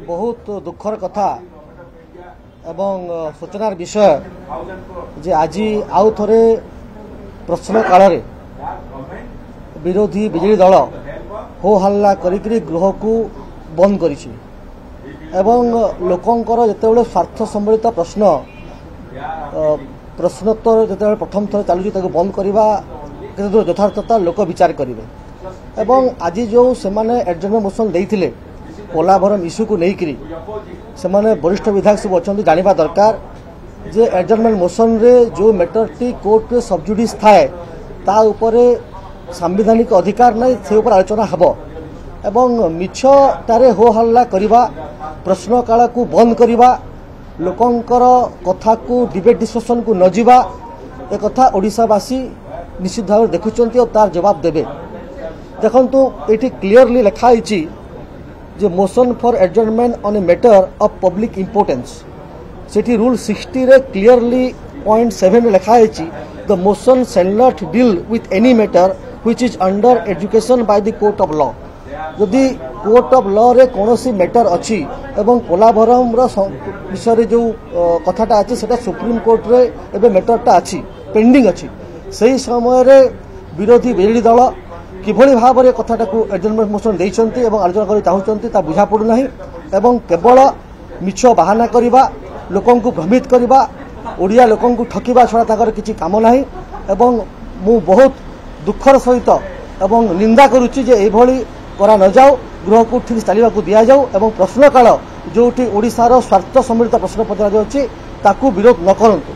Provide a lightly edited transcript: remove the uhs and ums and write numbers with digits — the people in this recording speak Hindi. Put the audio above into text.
बहुत दुखर कथा एवं सूचनार विषय जे आज आउ थे प्रश्न काल विरोधी बिजेडी दल हो हल्ला करी गृह को बंद करिछि एवं लोकंकर जितेबाला स्वार्थ संबलित प्रश्नोत्तर जितेबाला प्रथम थर चलुची बंद करवा यथार्थता लोक विचार करेंगे एवं आज जो सेमाने एडजर्नमेंट मोशन देइथिले पोलाभरम इश्यू को लेकिन से वरिष्ठ विधायक सब अच्छा जाना दरकार जे एडजर्नमेंट मोशन रे जो मैटर टी कोर्ट रे सबजुडिस थाए ता उपरे संवैधानिक अधिकार नहीं से ऊपर आलोचना हब एवं मिछटारे हो हल्ला करवा प्रश्न काल को बंद करवा लोकंकर कथा को डिबेट डिस्कशन को न जीवा ए कथा ओडिशावासी निश्चित भाव देखुंत और तार जवाब देवे देखंतु एटी क्लियरली लिखाई जे motion for adjournment on a matter of public importance सेठी रूल 60 रे क्लियरली पॉइंट 7 लिखा है the motion shall not deal with any matter which is under adjudication by the court of law यदि कोर्ट ऑफ लॉ रे कोनोसी मैटर अछि एवं पोलाभरम रो विषय रे जो कथाटा अछि सेटा सुप्रीम कोर्ट रे एबे मैटरटा अछि पेंडिंग अछि सही समय रे विरोधी बिजेडी दल किभली भाव में कथाटा को एडजर्नमेंट मोशन देइछन्ती एवं आलोचना करि चाहुछन्ती ता बुझा पड़ू नाही एवं केवल मिछ बहाना करवा लोकन को भ्रमित करवा ओडिया लोकन को ठकिबा छड़ा ताकर किछि काम नाही एवं मु बहुत दुखर सहित एवं निंदा करूछि जे एभली करा न जाओ गृह को ठीक चलवा को दिया जाओ एवं प्रश्न काल जोठी ओडिसा रो स्वार्थ सम्मिलित प्रश्न पत्र अछि ताकू विरोध न करंतु।